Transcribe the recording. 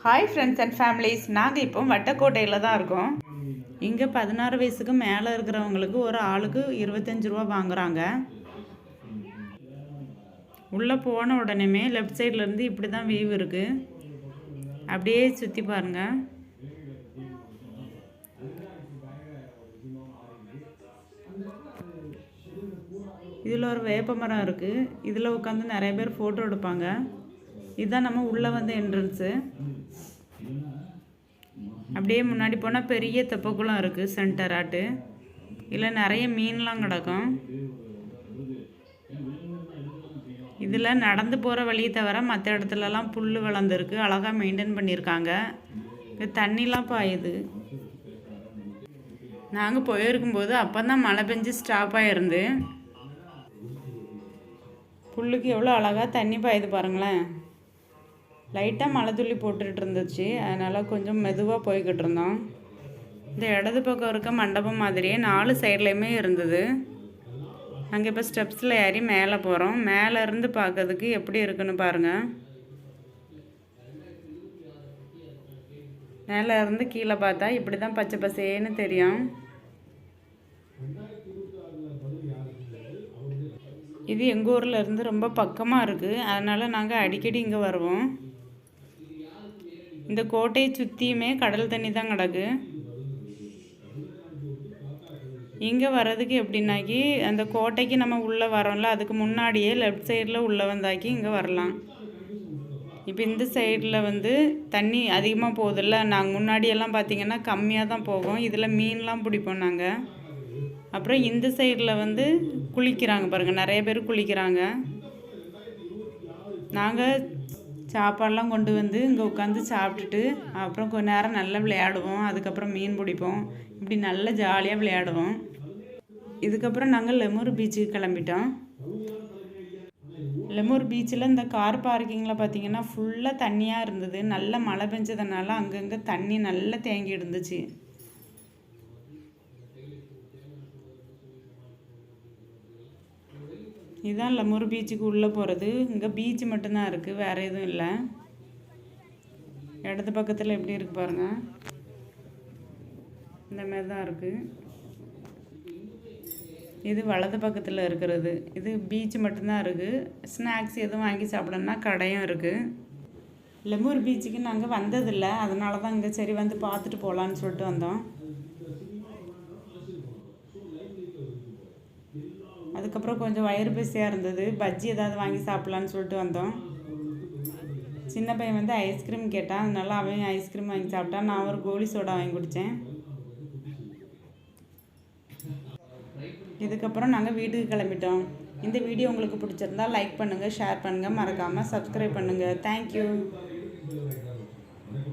Hi friends and families, நாங்கள் இப்போ வட்டக்கோட்டையில் தான் இருக்கோம். இங்கே 16 வயசுக்கு மேலே இருக்கிறவங்களுக்கு ஒரு ஆளுக்கு 25 ரூபா வாங்குகிறாங்க. உள்ளே போன உடனேமே லெஃப்ட் சைட்லேருந்து இப்படி தான் வியூ இருக்குது. அப்படியே சுற்றி பாருங்கள். இதில் ஒரு வேப்ப மரம் இருக்குது. இதில் உட்காந்து நிறைய பேர் ஃபோட்டோ எடுப்பாங்க. இதுதான் நம்ம உள்ளே வந்த என்ட்ரன்ஸு. அப்படியே முன்னாடி போனால் பெரிய தெப்பக்குளம் இருக்குது சென்டர் ஆட்டு. இதில் நிறைய மீன்லாம் கிடக்கும். இதில் நடந்து போகிற வழியை தவிர மற்ற இடத்துலலாம் புல் வளர்ந்துருக்கு. அழகாக மெயின்டைன் பண்ணியிருக்காங்க. இது தண்ணிலாம் பாயுது. நாங்கள் போயிருக்கும்போது அப்போ தான் மழை பெஞ்சு ஸ்டாப் ஆகிருந்து. புல்லுக்கு எவ்வளோ அழகாக தண்ணி பாயுது பாருங்களேன். லைட்டாக மழை துள்ளி போட்டுட்டு இருந்துச்சு. அதனால் கொஞ்சம் மெதுவாக போய்கிட்டு இருந்தோம். இந்த இடது பக்கம் இருக்க மண்டபம் மாதிரியே 4 சைட்லேயுமே இருந்தது. நாங்கள் இப்போ ஸ்டெப்ஸில் ஏறி மேலே போகிறோம். மேலே இருந்து பார்க்கறதுக்கு எப்படி இருக்குன்னு பாருங்கள். மேலே இருந்து கீழே பார்த்தா இப்படி தான் பச்சை பசேன்னு தெரியும். இது எங்கள் ஊரில் இருந்து ரொம்ப பக்கமாக இருக்குது. அதனால் நாங்கள் அடிக்கடி இங்கே வருவோம். இந்த கோட்டையை சுற்றியுமே கடல் தண்ணி தான் கிடக்கு. இங்கே வர்றதுக்கு எப்படின்னாக்கி அந்த கோட்டைக்கு நம்ம உள்ளே வரோம்ல, அதுக்கு முன்னாடியே லெஃப்ட் சைடில் உள்ளே வந்தாக்கி இங்கே வரலாம். இப்போ இந்த சைடில் தண்ணி அதிகமாக போகுதில்ல. நாங்கள் முன்னாடியெல்லாம் பார்த்திங்கன்னா கம்மியாக தான் போகும். இதில் மீன்லாம் பிடிப்போம் நாங்கள். அப்புறம் இந்த சைடில் குளிக்கிறாங்க பாருங்கள். நிறைய பேர் குளிக்கிறாங்க. நாங்கள் சாப்பாடெலாம் கொண்டு இங்கே உட்காந்து சாப்பிட்டுட்டு அப்புறம் கொஞ்ச நேரம் நல்லா விளையாடுவோம். அதுக்கப்புறம் மீன் பிடிப்போம். இப்படி நல்லா ஜாலியாக விளையாடுவோம். இதுக்கப்புறம் நாங்கள் லெமூர் பீச்சுக்கு கிளம்பிட்டோம். லெமூர் பீச்சில் இந்த கார் பார்க்கிங்கில் பார்த்திங்கன்னா ஃபுல்லாக தண்ணியாக இருந்தது. நல்லா மழை பெஞ்சதுனால அங்கங்கே தண்ணி நல்லா தேங்கி இருந்துச்சு. இதுதான் லெமூர் பீச்சுக்கு உள்ளே போகிறது. இங்கே பீச்சு மட்டும்தான் இருக்குது, வேறு எதுவும் இல்லை. இடது பக்கத்தில் எப்படி இருக்குது பாருங்கள். இந்த மாதிரி தான் இருக்குது. இது வலது பக்கத்தில் இருக்கிறது. இது பீச்சு மட்டும்தான் இருக்குது. ஸ்நாக்ஸ் எதுவும் வாங்கி சாப்பிடணுன்னா கடையும் இருக்குது. லெமூர் பீச்சுக்கு நாங்கள் வந்ததில்லை. அதனால தான் இங்கே சரி பார்த்துட்டு போகலான்னு சொல்லிட்டு வந்தோம். அதுக்கப்புறம் கொஞ்சம் வயிறு பசியாக இருந்தது. பஜ்ஜி ஏதாவது வாங்கி சாப்பிட்லான்னு சொல்லிட்டு வந்தோம். சின்ன பையன் ஐஸ்கிரீம் கேட்டான். அதனால அவன் ஐஸ்கிரீம் வாங்கி சாப்பிட்டான். நான் ஒரு கோலி சோடா வாங்கி குடித்தேன். இதுக்கப்புறம் நாங்கள் வீட்டுக்கு கிளம்பிட்டோம். இந்த வீடியோ உங்களுக்கு பிடிச்சிருந்தா லைக் பண்ணுங்கள், ஷேர் பண்ணுங்கள், மறக்காமல் சப்ஸ்கிரைப் பண்ணுங்கள். தேங்க்யூ.